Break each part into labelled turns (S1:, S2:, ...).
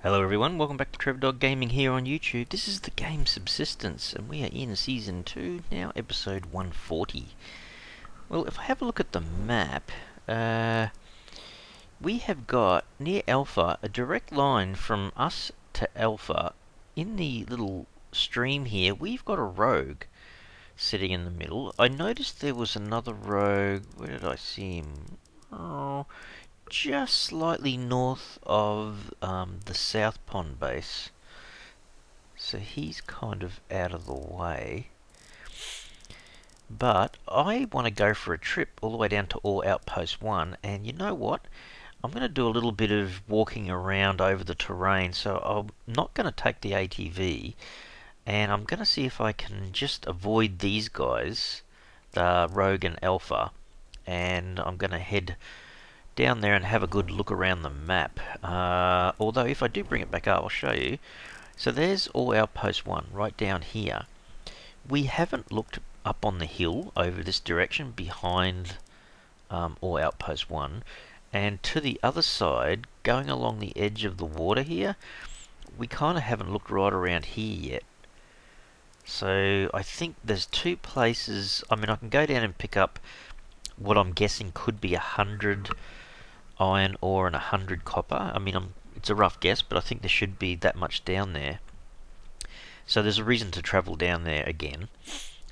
S1: Hello everyone, welcome back to Trevor Dog Gaming here on YouTube. This is the game Subsistence, and we are in Season 2, now episode 140. Well, if I have a look at the map, we have got, near Alpha, a direct line from us to Alpha. In the little stream here, we've got a rogue sitting in the middle. I noticed there was another rogue, where did I see him? Oh, just slightly north of the South Pond base. So he's kind of out of the way. But I want to go for a trip all the way down to Outpost 1. And you know what? I'm going to do a little bit of walking around over the terrain. So I'm not going to take the ATV. And I'm going to see if I can just avoid these guys, the Rogue and Alpha. And I'm going to head down there and have a good look around the map. Although if I do bring it back up, I'll show you. So there's Outpost 1 right down here. We haven't looked up on the hill over this direction behind Outpost 1. And to the other side, going along the edge of the water here, we kind of haven't looked right around here yet. So I think there's two places. I mean, I can go down and pick up what I'm guessing could be 100 iron ore and 100 copper. I mean, it's a rough guess, but I think there should be that much down there. So there's a reason to travel down there again.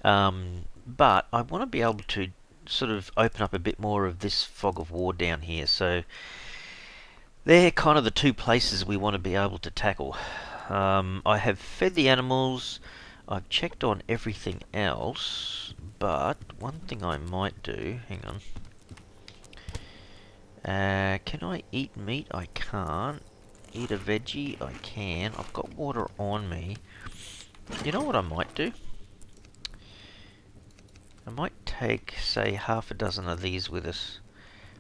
S1: But I want to be able to sort of open up a bit more of this fog of war down here. So they're kind of the two places we want to be able to tackle. I have fed the animals. I've checked on everything else. But one thing I might do... Hang on. Can I eat meat? I can't. Eat a veggie? I can. I've got water on me. You know what I might do? I might take, say, half a dozen of these with us.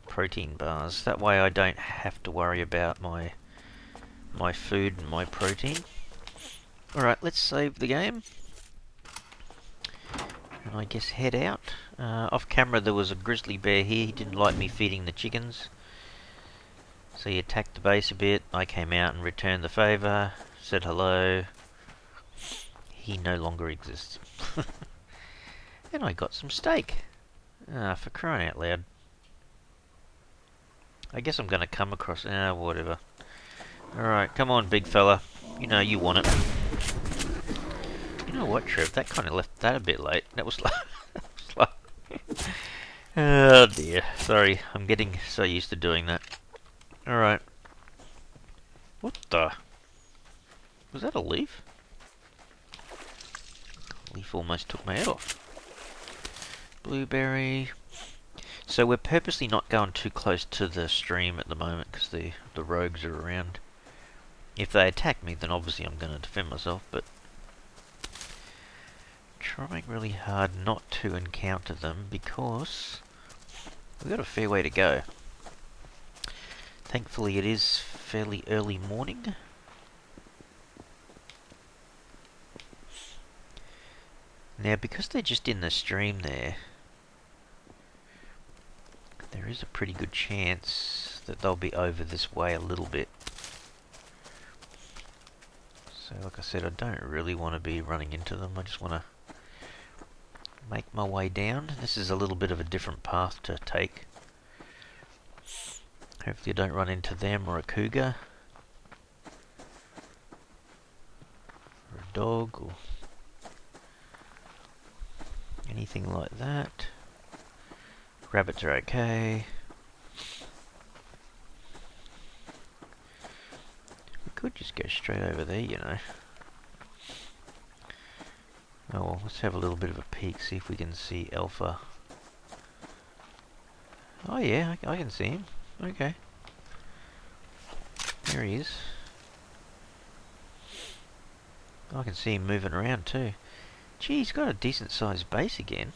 S1: Protein bars. That way I don't have to worry about my food and my protein. Alright, let's save the game. And I guess head out. Off camera there was a grizzly bear here. He didn't like me feeding the chickens. So he attacked the base a bit. I came out and returned the favour. Said hello. He no longer exists. And I got some steak. For crying out loud. I guess I'm going to come across... whatever. Alright, come on big fella. You know you want it. You know what, Trev? That kind of left that a bit late. That was like... Oh dear. Sorry, I'm getting so used to doing that. Alright. What the... Was that a leaf? Leaf almost took my head off. Blueberry. So we're purposely not going too close to the stream at the moment because the rogues are around. If they attack me, then obviously I'm going to defend myself, but trying really hard not to encounter them because we've got a fair way to go. Thankfully it is fairly early morning. Now because they're just in the stream there is a pretty good chance that they'll be over this way a little bit. So like I said, I don't really want to be running into them. I just want to make my way down. This is a little bit of a different path to take. Hopefully I don't run into them or a cougar. Or a dog or anything like that. Rabbits are okay. We could just go straight over there, you know. Oh well, let's have a little bit of a peek, see if we can see Alpha. Oh yeah, I can see him. Okay. There he is. I can see him moving around too. Gee, he's got a decent sized base again.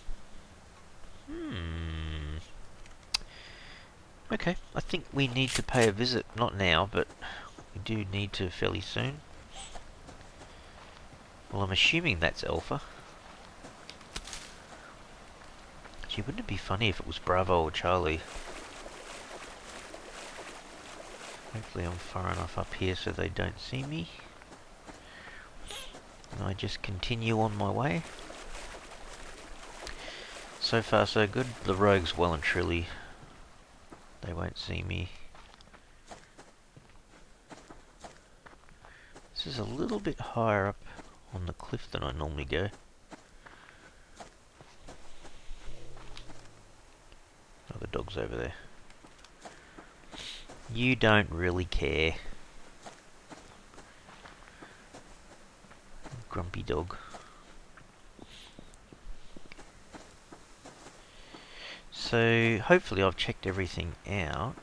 S1: Okay, I think we need to pay a visit. Not now, but we do need to fairly soon. Well, I'm assuming that's Alpha. Gee, wouldn't it be funny if it was Bravo or Charlie? Hopefully I'm far enough up here so they don't see me. And I just continue on my way. So far so good. The rogue's well and truly. They won't see me. This is a little bit higher up on the cliff than I normally go. Oh, the dog's over there. You don't really care. Grumpy dog. So, hopefully I've checked everything out.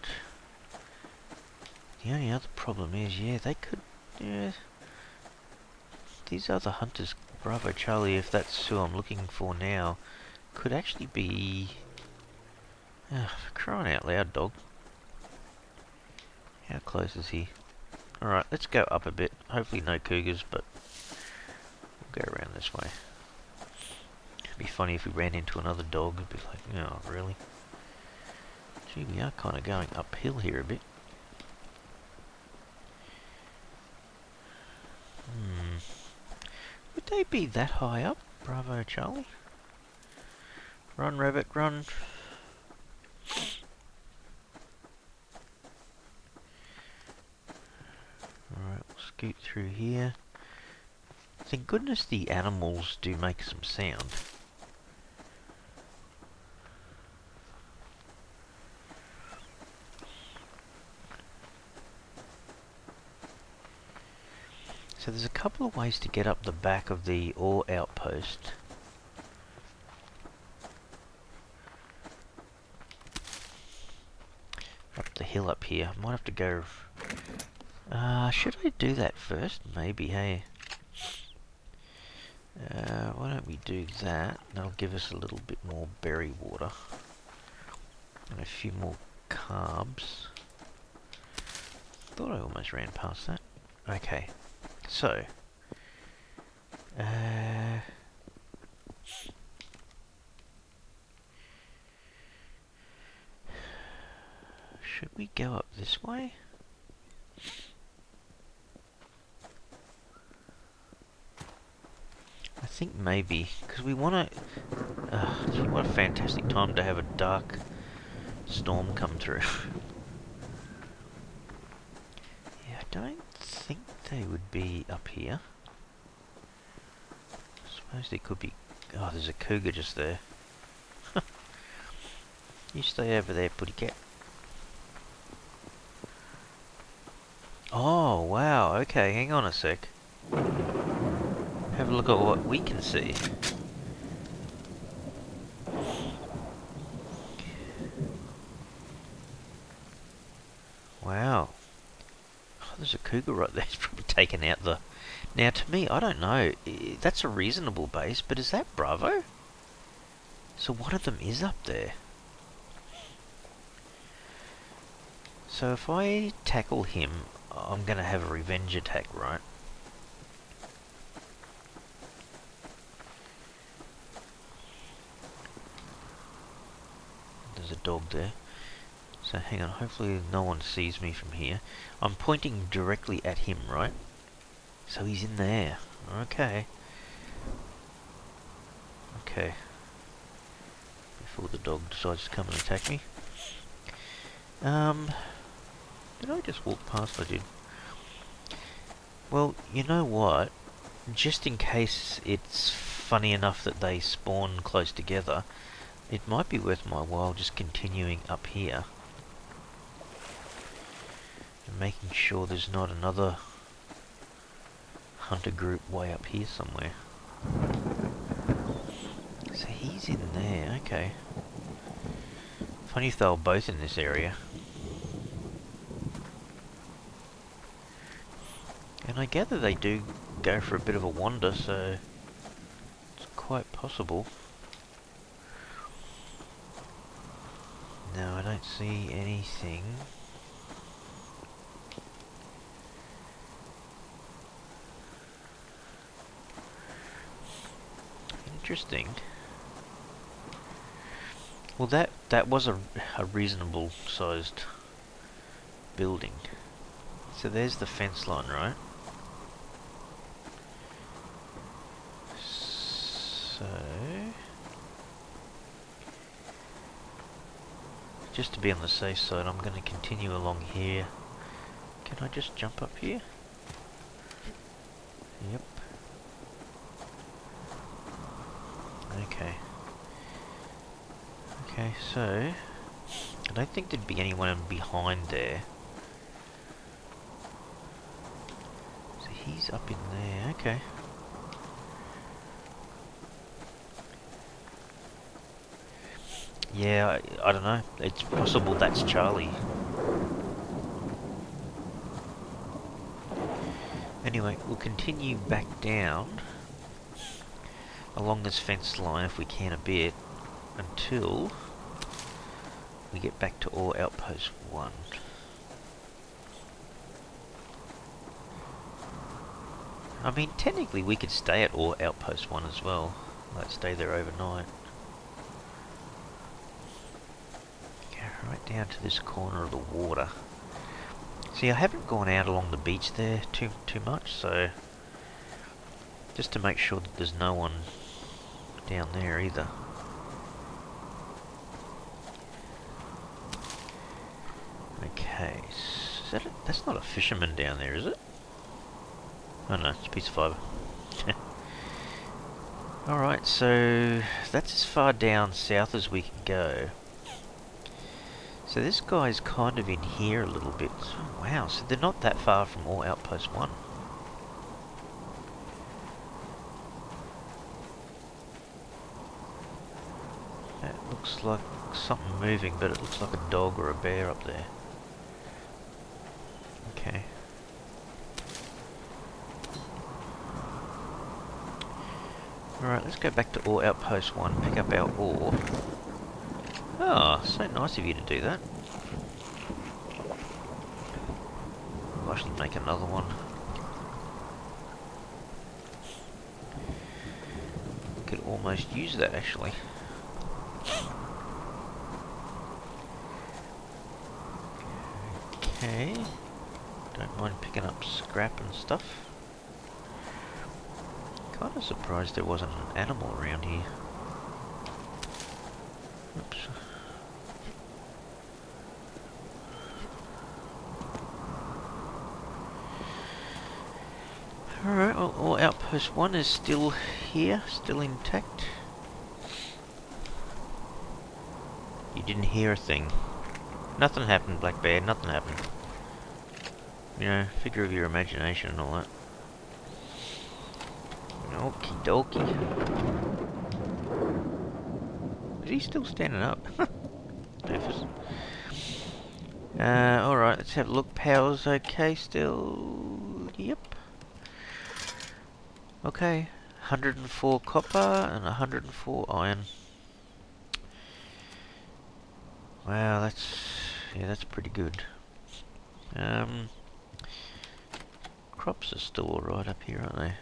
S1: The only other problem is, yeah, they could... Yeah, these other hunters, Bravo Charlie, if that's who I'm looking for now, could actually be... for crying out loud, dog. How close is he? Alright, let's go up a bit. Hopefully no cougars, but we'll go around this way. It'd be funny if we ran into another dog. It'd be like, oh, really? Gee, we are kind of going uphill here a bit. Would they be that high up? Bravo, Charlie. Run, rabbit, run. Alright, we'll scoot through here. Thank goodness the animals do make some sound. So there's a couple of ways to get up the back of the ore outpost. Up the hill up here. Might have to go... should I do that first? Maybe, hey. Why don't we do that? That'll give us a little bit more berry water. And a few more carbs. Thought I almost ran past that. Okay. So, should we go up this way? I think maybe, because we want to... gee, what a fantastic time to have a dark storm come through. Yeah, I don't think they would be up here. I suppose they could be... Oh, there's a cougar just there. You stay over there, putty cat. Oh, wow, okay, hang on a sec. Have a look at what we can see. Wow. Oh, there's a cougar right there. It's probably taken out the... Now, to me, I don't know. That's a reasonable base, but is that Bravo? So one of them is up there. So if I tackle him, I'm going to have a revenge attack, right? There's a dog there. So hang on, hopefully no one sees me from here. I'm pointing directly at him, right? So he's in there. Okay. Okay. Before the dog decides to come and attack me. Did I just walk past? I did. Well, you know what? Just in case it's funny enough that they spawn close together, it might be worth my while just continuing up here. And making sure there's not another hunter group way up here somewhere. So he's in there, okay. Funny if they were both in this area. And I gather they do go for a bit of a wander, so it's quite possible. No, I don't see anything. Interesting. Well, that was a reasonable sized building. So there's the fence line, right? So... just to be on the safe side, I'm going to continue along here. Can I just jump up here? Yep. Okay. Okay, so... I don't think there'd be anyone behind there. So he's up in there, okay. Yeah, I don't know. It's possible that's Charlie. Anyway, we'll continue back down along this fence line if we can a bit until we get back to all Outpost 1. I mean, technically we could stay at all Outpost 1 as well. Let's stay there overnight. Okay, right down to this corner of the water. See, I haven't gone out along the beach there too much, so just to make sure that there's no one down there either. Okay, so that's not a fisherman down there, is it? Oh no, it's a piece of fibre. Alright, so that's as far down south as we can go. So this guy's kind of in here a little bit. Oh, wow, so they're not that far from all Outpost 1. That looks like something moving, but it looks like a dog or a bear up there. Okay. Alright, let's go back to all Outpost 1, pick up our ore. Oh, so nice of you to do that. I should make another one. Could almost use that actually. Okay. Don't mind picking up scrap and stuff. Kind of surprised there wasn't an animal around here. Oops. Alright, well, all Outpost 1 is still here, still intact. You didn't hear a thing. Nothing happened, Black Bear, nothing happened. You know, figure of your imagination and all that. Okie dokie. Is he still standing up? Doofus. Alright, let's have a look. Power's okay still. Yep. Okay. 104 copper and 104 iron. Wow, that's pretty good. Crops are still alright up here, aren't they?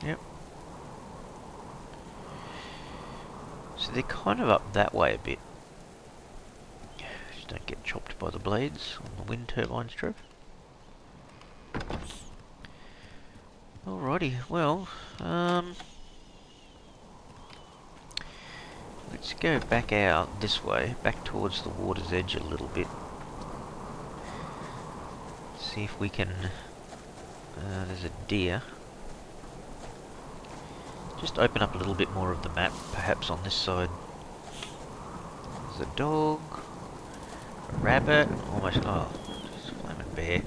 S1: Yep. So they're kind of up that way a bit. Just don't get chopped by the blades on the wind turbine stroke. Alrighty, well, let's go back out this way, back towards the water's edge a little bit. See if we can... there's a deer. Just open up a little bit more of the map, perhaps on this side. There's a dog, a rabbit, almost, oh, just a flaming bear.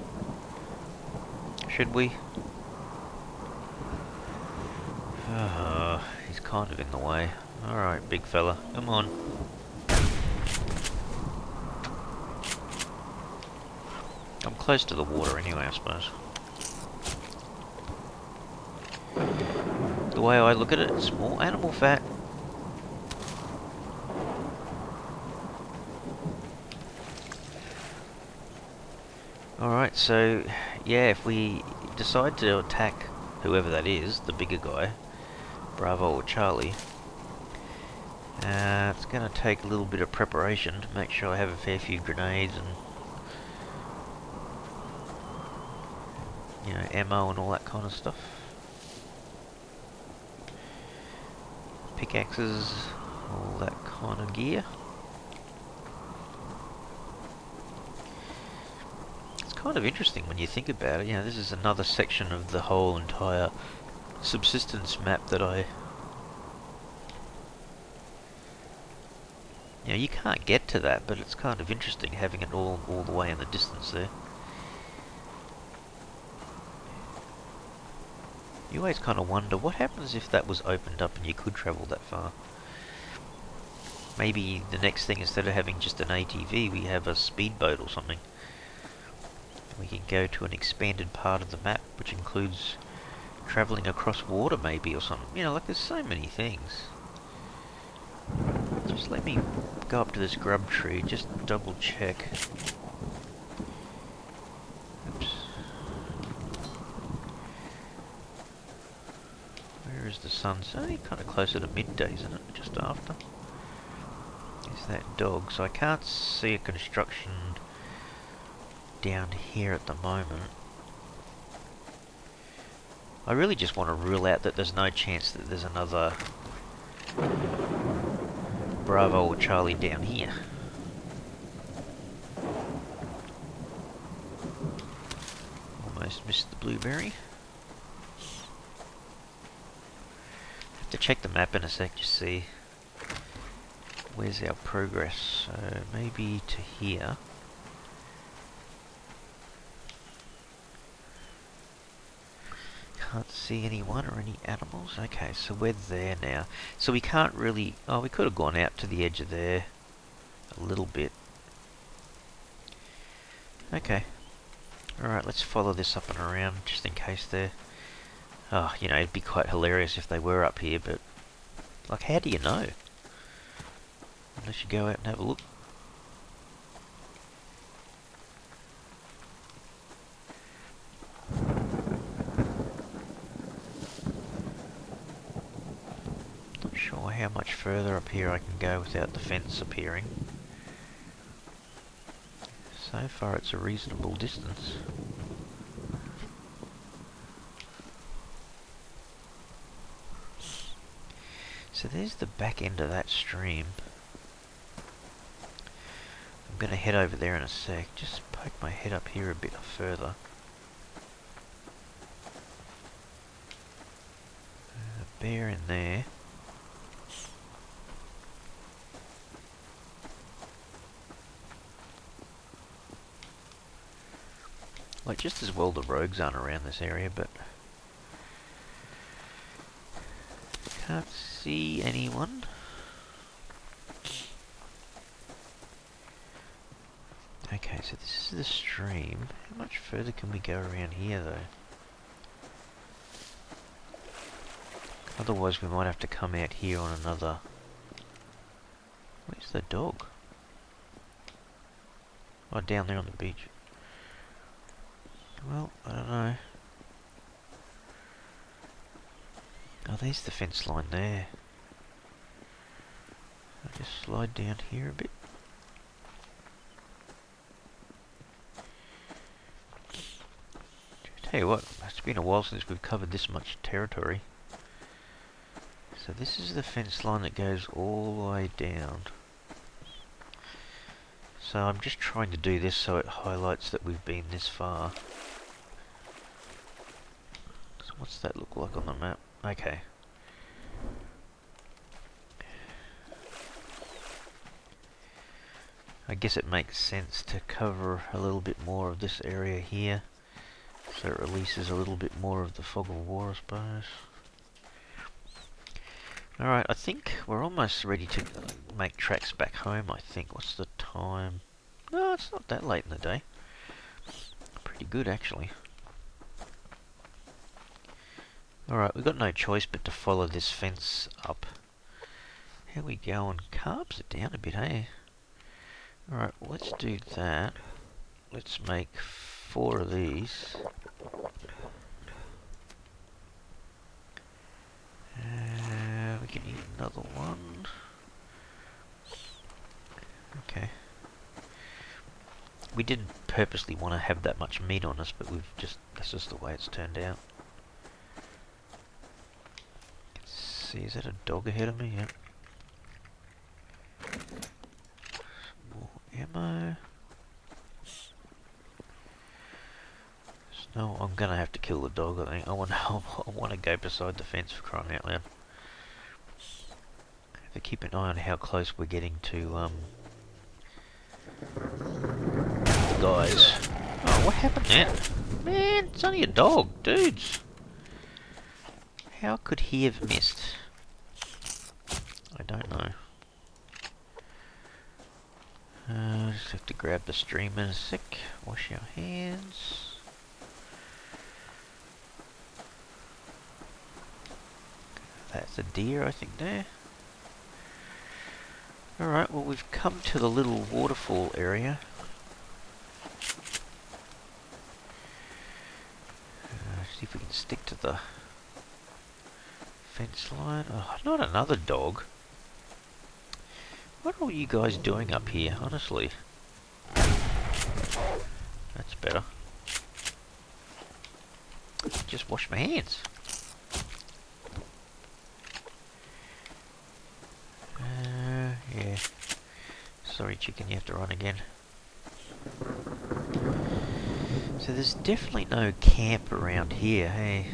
S1: Should we? Oh, he's kind of in the way. Alright, big fella, come on. I'm close to the water anyway, I suppose. The way I look at it, it's small animal fat. Alright, so, yeah, if we decide to attack whoever that is, the bigger guy, Bravo or Charlie, it's going to take a little bit of preparation to make sure I have a fair few grenades and you know, ammo and all that kind of stuff. Pickaxes, all that kind of gear. It's kind of interesting when you think about it. You know, this is another section of the whole entire subsistence map that you know, you can't get to that, but it's kind of interesting having it all the way in the distance there. You always kind of wonder, what happens if that was opened up and you could travel that far? Maybe the next thing, instead of having just an ATV, we have a speedboat or something. We can go to an expanded part of the map, which includes travelling across water maybe or something. You know, like there's so many things. Just let me go up to this grub tree, just double check. Oops. Where is the sun? It's only kind of closer to midday, isn't it? Just after. Is that dog? So I can't see a construction down here at the moment. I really just want to rule out that there's no chance that there's another Bravo or Charlie down here. Almost missed the blueberry. Have to check the map in a sec to see where's our progress. So maybe to here. Can't see anyone or any animals. Okay, so we're there now. So we can't really... Oh, we could have gone out to the edge of there a little bit. Okay. Alright, let's follow this up and around just in case they're... Oh, you know, it'd be quite hilarious if they were up here, but... Like, how do you know? Unless you go out and have a look. Sure how much further up here I can go without the fence appearing. So far it's a reasonable distance. So there's the back end of that stream. I'm going to head over there in a sec. Just poke my head up here a bit further. A bear in there. Like, just as well the rogues aren't around this area, but... Can't see anyone. Okay, so this is the stream. How much further can we go around here, though? Otherwise we might have to come out here on another... Where's the dog? Oh, down there on the beach. Well, I don't know. Oh, there's the fence line there. I'll just slide down here a bit. Tell you what, it's been a while since we've covered this much territory. So this is the fence line that goes all the way down. So I'm just trying to do this so it highlights that we've been this far. So what's that look like on the map? Okay. I guess it makes sense to cover a little bit more of this area here, so it releases a little bit more of the fog of war, I suppose. Alright, I think we're almost ready to make tracks back home, I think. What's the time? No, it's not that late in the day. Pretty good, actually. Alright, we've got no choice but to follow this fence up. How we going? Carbs are down a bit, hey? Alright, let's do that. Let's make 4 of these. We can eat another one. Okay. We didn't purposely want to have that much meat on us, but that's just the way it's turned out. See, is that a dog ahead of me? Yep. More ammo. No, I'm gonna have to kill the dog, I think. I want to go beside the fence, for crying out loud. Have to keep an eye on how close we're getting to the guys. Oh, what happened there? Man, it's only a dog, dudes. How could he have missed? I don't know. Just have to grab the stream in a sec. Wash our hands. That's a deer, I think, there. Alright, well, we've come to the little waterfall area. See if we can stick to the fence line. Oh, not another dog. What are all you guys doing up here, honestly? That's better. Just wash my hands. Yeah. Sorry, chicken, you have to run again. So there's definitely no camp around here, hey?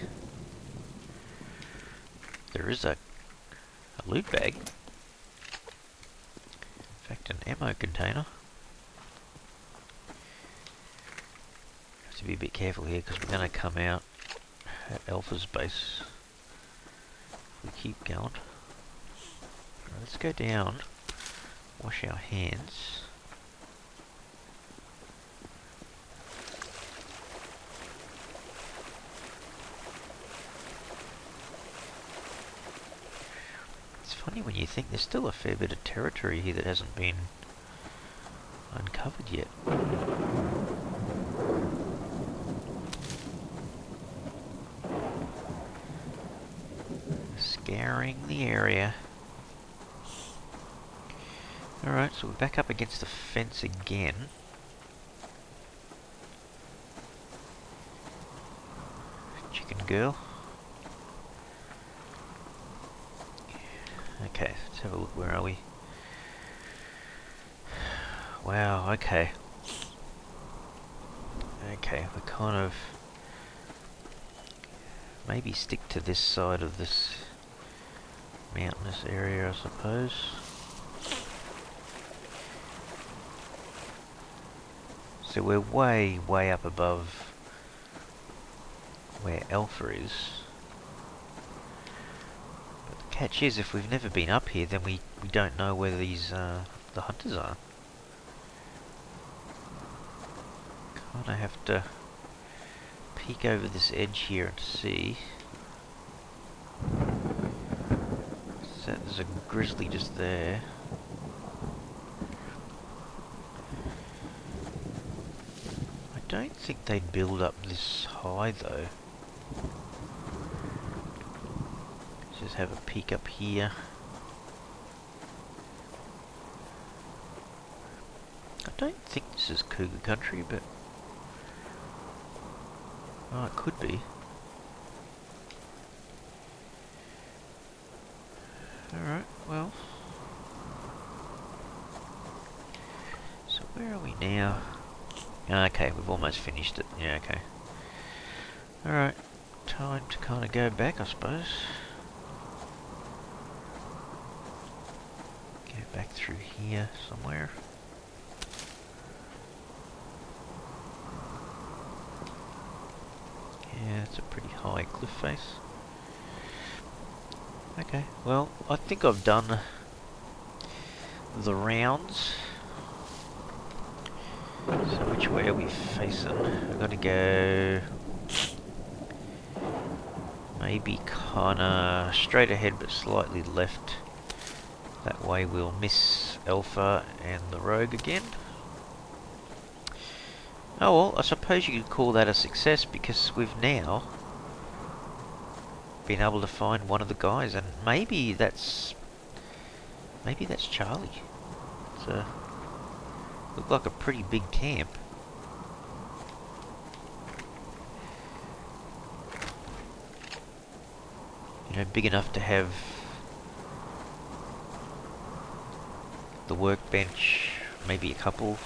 S1: There is a loot bag. In fact, an ammo container. Have to be a bit careful here because we're going to come out at Alpha's base. If we keep going. Right, let's go down. Wash our hands. It's funny when you think there's still a fair bit of territory here that hasn't been uncovered yet. Scouring the area. Alright, so we're back up against the fence again. Chicken girl. Okay, let's have a look. Where are we? Wow, okay. Okay, we kind of maybe stick to this side of this mountainous area, I suppose. So we're way, way up above where Alpha is. But the catch is, if we've never been up here, then we don't know where these the hunters are. Kinda have to peek over this edge here and see. So there's a grizzly just there. I don't think they'd build up this high though. Let's just have a peek up here. I don't think this is cougar country, but oh, it could be. Alright, well. So where are we now? Okay, we've almost finished it. Yeah, okay. Alright, time to kind of go back, I suppose. Go back through here somewhere. Yeah, it's a pretty high cliff face. Okay, well, I think I've done the rounds. So which way are we facing? We're gonna go maybe kinda straight ahead but slightly left. That way we'll miss Alpha and the rogue again. Oh well, I suppose you could call that a success because we've now been able to find one of the guys, and maybe that's Charlie. It's looked like a pretty big camp. big enough to have the workbench, maybe a couple.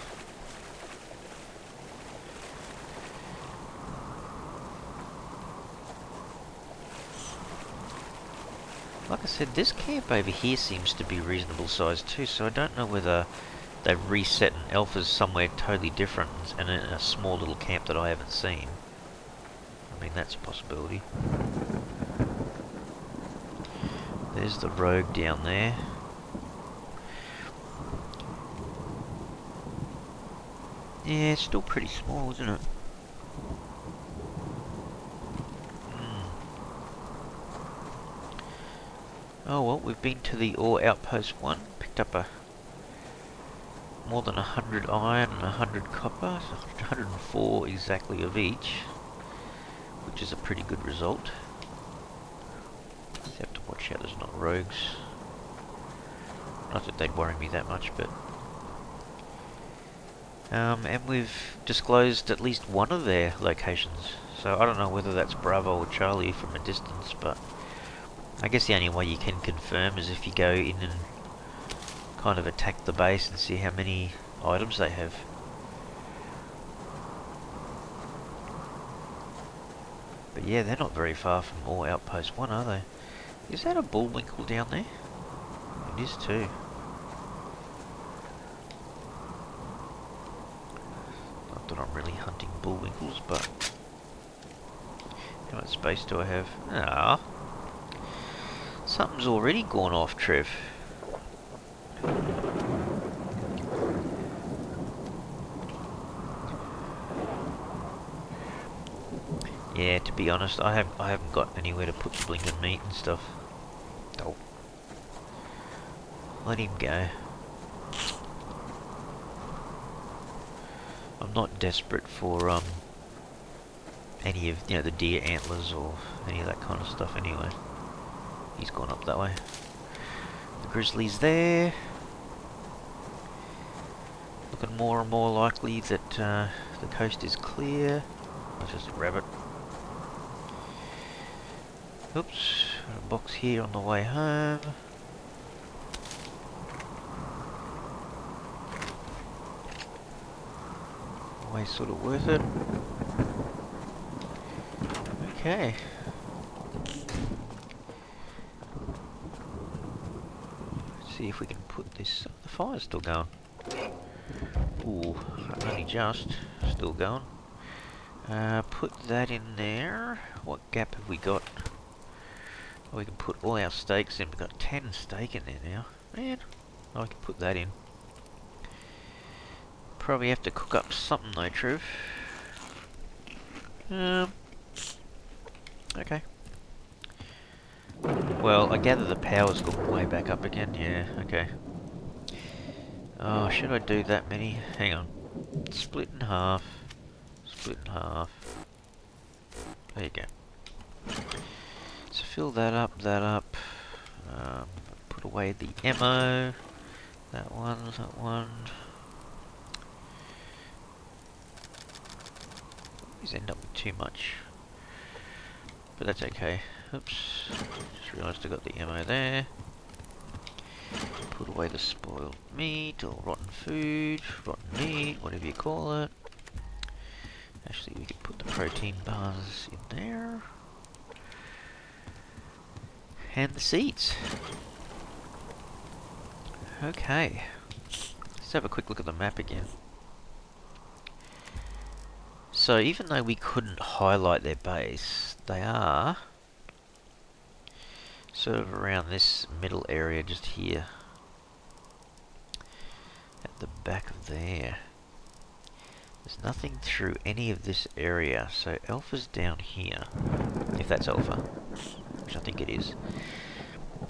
S1: Like I said, this camp over here seems to be reasonable size too, so I don't know whether they've reset an alpha's somewhere totally different and in a small little camp that I haven't seen. I mean, that's a possibility. There's the rogue down there. Yeah, it's still pretty small, isn't it? Oh well, we've been to the ore outpost 1, picked up more than 100 iron and 100 copper, so 104 exactly of each, which is a pretty good result. Just have to watch out there's not rogues. Not that they'd worry me that much, but... and we've disclosed at least one of their locations, so I don't know whether that's Bravo or Charlie from a distance, but I guess the only way you can confirm is if you go in and kind of attack the base and see how many items they have. But yeah, they're not very far from all Outpost 1, are they? Is that a bullwinkle down there? It is too. Not that I'm really hunting bullwinkles, but... How much space do I have? Ah. Something's already gone off, Trev. Yeah, to be honest, I haven't got anywhere to put the blinking meat and stuff. Oh. Let him go. I'm not desperate for any of the deer antlers or any of that kind of stuff anyway. He's gone up that way. The grizzly's there. Looking more and more likely that the coast is clear. That's just a rabbit. Oops, got a box here on the way home. Always sort of worth it. Okay. Let's see if we can put this... The fire's still going. Ooh, only just. Still going. Put that in there. What gap have we got? Oh, we can put all our steaks in. We've got 10 steak in there now. Man, I can put that in. Probably have to cook up something though, Trev. Okay. Well, I gather the power's gone way back up again. Yeah, okay. Oh, should I do that many? Hang on. Split in half. Split in half. There you go. So fill that up, put away the ammo. That one. Always end up with too much. But that's okay. Oops. Just realised I got the ammo there. Put away the spoiled meat or rotten food, rotten meat, whatever you call it. Actually, we could put the protein bars in there. And the seeds. Okay. Let's have a quick look at the map again. So even though we couldn't highlight their base, they are sort of around this middle area just here. At the back of there. There's nothing through any of this area, so Alpha's down here. If that's Alpha, which I think it is.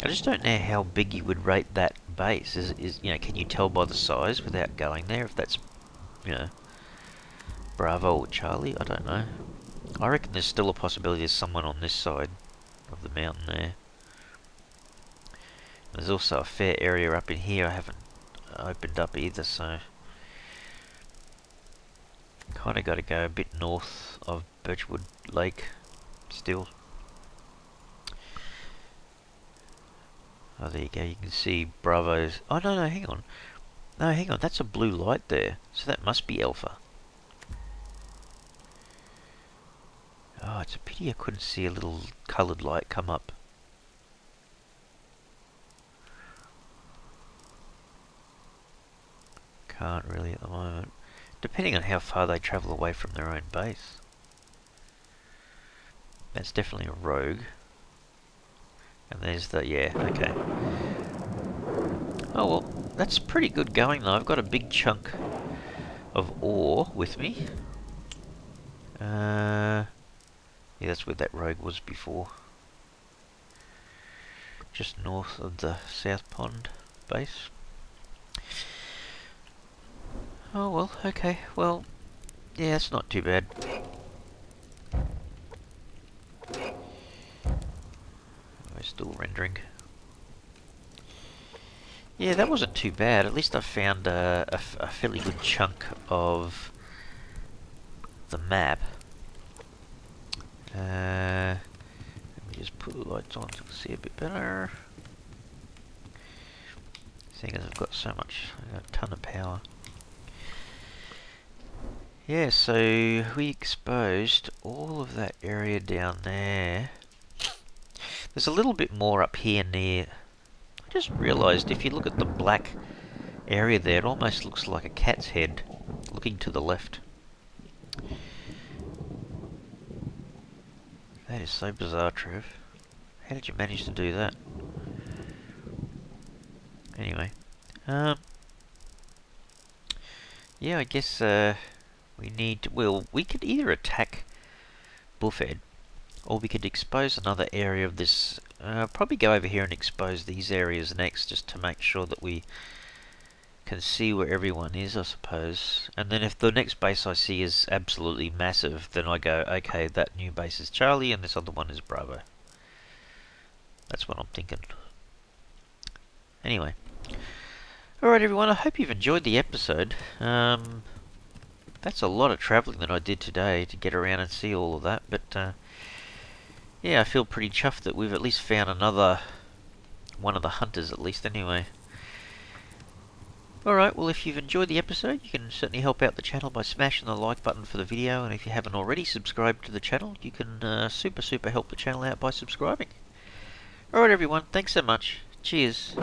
S1: I just don't know how big you would rate that base. Can you tell by the size without going there if that's, Bravo or Charlie? I don't know. I reckon there's still a possibility there's someone on this side of the mountain there. There's also a fair area up in here I haven't opened up either, so kind of got to go a bit north of Birchwood Lake still. Oh, there you go. You can see Bravo's... Oh, no, no, hang on. No, hang on. That's a blue light there. So that must be Alpha. Oh, it's a pity I couldn't see a little coloured light come up. Can't really at the moment. Depending on how far they travel away from their own base. That's definitely a rogue. And there's the... yeah, okay. Oh well, that's pretty good going though. I've got a big chunk of ore with me. Yeah, that's where that rogue was before. Just north of the South Pond base. Oh well, okay. Well, yeah, that's not too bad. We're still rendering. Yeah, that wasn't too bad. At least I found a fairly good chunk of the map. Let me just put the lights on so I can see a bit better. Seeing as I've got so much, I've got a ton of power. Yeah, so we exposed all of that area down there. There's a little bit more up here near... I just realised if you look at the black area there, it almost looks like a cat's head looking to the left. That is so bizarre, Trev. How did you manage to do that? Anyway. Yeah, I guess we need to... Well, we could either attack Buffhead, or we could expose another area of this. Probably go over here and expose these areas next, just to make sure that we can see where everyone is, I suppose. And then if the next base I see is absolutely massive, then I go, okay, that new base is Charlie and this other one is Bravo. That's what I'm thinking. Anyway. Alright everyone, I hope you've enjoyed the episode. That's a lot of travelling that I did today to get around and see all of that, but yeah, I feel pretty chuffed that we've at least found another one of the hunters at least anyway. Alright, well if you've enjoyed the episode, you can certainly help out the channel by smashing the like button for the video, and if you haven't already subscribed to the channel, you can super help the channel out by subscribing. Alright everyone, thanks so much. Cheers.